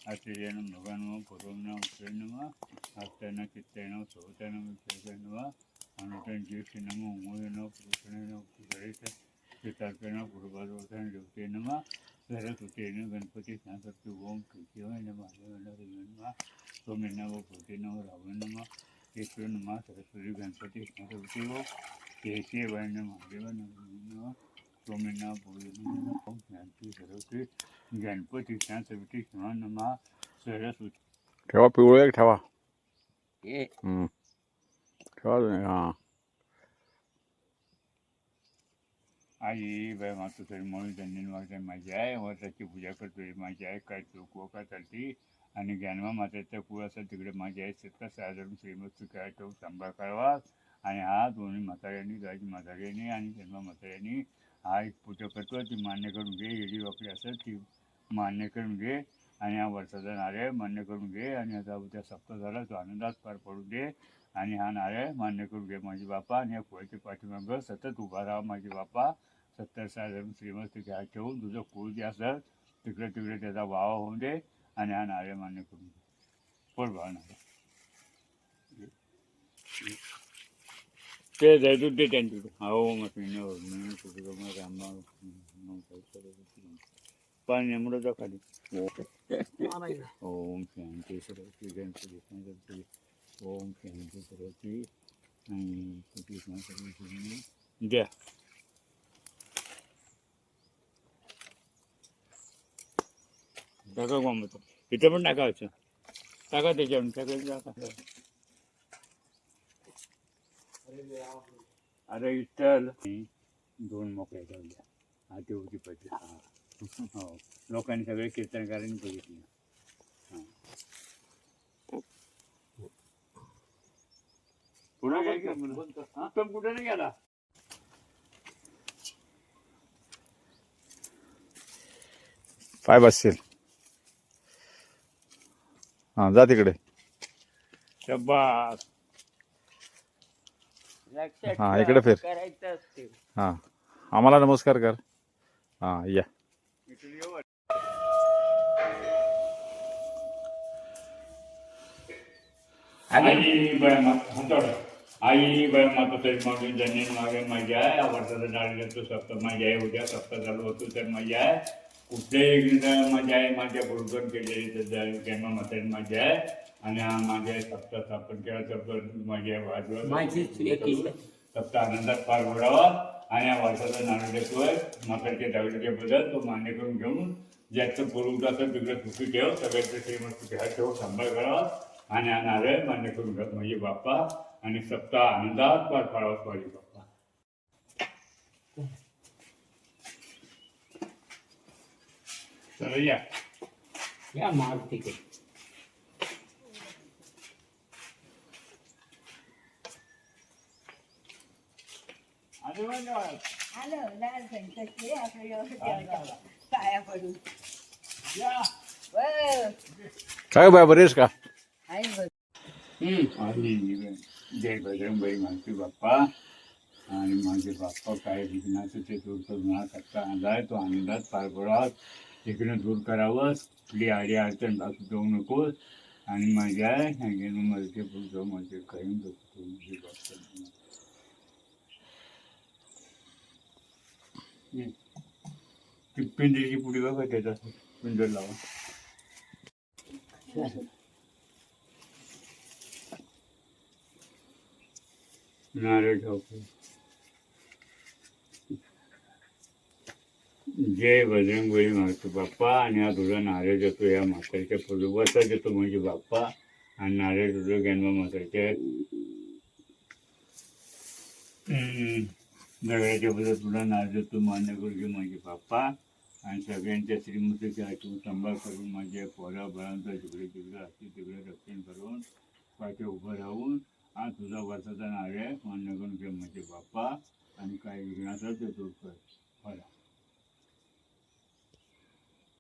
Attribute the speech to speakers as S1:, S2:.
S1: आश्चर्यनं भगवान् पूर्वं उत्तरं हस्तेन चित्तेन सोतेन विषयेन अनुतेन जीवसेन मोहेन पुरुषेण उपरित चितार्केण पूर्वदोषेण ज्योतेन सरस्वतेन गणपति सरस्वती ओम कृष्णाय नमः सोमेन व भूतेन रावण नमः केशव नमः सरस्वती गणपति सरस्वती ओम केशवाय नमः देव नमः सोमेन भूतेन ओम शांति सरस्वती गणपती सरस्वती नमः सरस्वती
S2: ठेवा पिवळं एक ठेवा
S3: हे
S2: ठेवा तुम्ही हां
S1: आई बाय माता तरी म्हणून त्यांनी माझ्या माझी आहे वर्षाची पूजा करतोय माझी आहे काय चोख का चालती आणि ज्ञानवा मातेचा कुळ असेल तिकडे माझी आहे सत्ता साधारण श्रीमस्त काय तो सांभाळ करावा आणि हा दोन्ही म्हाताऱ्यांनी जायची म्हाताऱ्यांनी आणि जन्मा म्हाताऱ्यांनी हा एक पूजा करतो ती मान्य करून घे येडी वाकडी असेल ती मान्य करून घे आणि हा वर्षाचा नारळ मान्य करून घे आणि आता उद्या सप्ताह झाला तो आनंदात पार पडू दे आणि हा नारळ मान्य करून घे माझी बापा आणि या कुळाच्या पाठीमागं सतत उभा राहा माझी बापा 70 साधारण श्रीमस्त घ्या ठेवून तुझं कुळ जे असेल तिकडे तिकडे त्याचा वावा होऊन दे आणि हा नारळ मान्य करून दे पोट भाव नारळ ते जैतून ते त्यांच्याकडे हो मग रामा पण नेमडं खाली ओम शांती सरस्वती गणपती सरस्वती ओम शांती सरस्वती द्या टाका कोंबत इथं पण टाकायचं टाका त्याच्यावर टाका अरे इथं दोन मोकळ्या ठेवल्या हा तेवढी पद्धत हा हो लोकांनी सगळे कीर्तनकारांनी बघितले हां पुढे काय उत्तम कुठे नाही गेला
S2: पाय बसशील हां जा तिकडे
S1: शब्बास
S3: लक्षात
S2: हां
S3: ठेवा,
S2: इकडे फिर
S3: करायचं असते
S2: हां आम्हाला नमस्कार कर हां या
S1: आई बाय माता आई बाय माता तरी मागून जन्म मागे माझी आहे आवडतं डाळीला तो सप्ताह माझी आहे उद्या सप्ताह चालू होतो तर माझी आहे कुठल्याही माझी आहे माझ्या गुरुगण केलेली जन्म माता माझी आहे आणि हा माझ्या सप्ताह स्थापन केला तर माझी आहे वाजवा सप्ताह आनंदात पार पडावा आणि या वर्षाचा नारळ देतोय माताच्या डावीच्या बदल तो मान्य करून घेऊन ज्याचं पूर्व असेल तिकडे सुखी ठेव सगळ्याचं श्रीमंत घ्या ठेव सांभाळ करावा आणि हा नारळ मान्य करून घ्या म्हणजे बाप्पा आणि सप्ताह आनंदात पार पाडावा स्वारी बाप्पा चला
S3: या माग तिकडे
S4: आलं लाल संकटचे आपल्या पाया पडून
S2: काय बाय बरेच का
S4: आई बघ
S1: जय बजरंगबली मानसी बाप्पा आणि माझे बाप्पा काय विघ्नाचं ते दूर करून हा सत्ता आलाय तो आनंदात पार पडावा तिकडनं दूर करावं आपली आडी अडचण भाग जाऊ नकोस आणि माझ्या माझे पुढचं माझे काही बघतो माझे बाप्पा ती पिंजरीची पुढी बघा त्याचा पिंजर लावा नारळ ठेवतो जय बजरंगबली मारतो बाप्पा आणि हा तुझा नारळ देतो या म्हातारीच्या पूर्वचा देतो म्हणजे बाप्पा आणि नारळ तुझं ज्ञानवा म्हातारीच्या दगडाच्या बद्दल तुला नारळ देतो मान्य करू घे म्हणजे बाप्पा आणि सगळ्यांच्या श्रीमतीचे आठवून सांभाळ करून माझ्या पोरा बळांचा जिकडे तिकडे असते तिकडे रक्षण करून पाठी उभं राहून हा तुझा वर्षाचा नारळ मान्य करून घे म्हणजे बाप्पा आणि काही विघ्नाचा ते दूर कर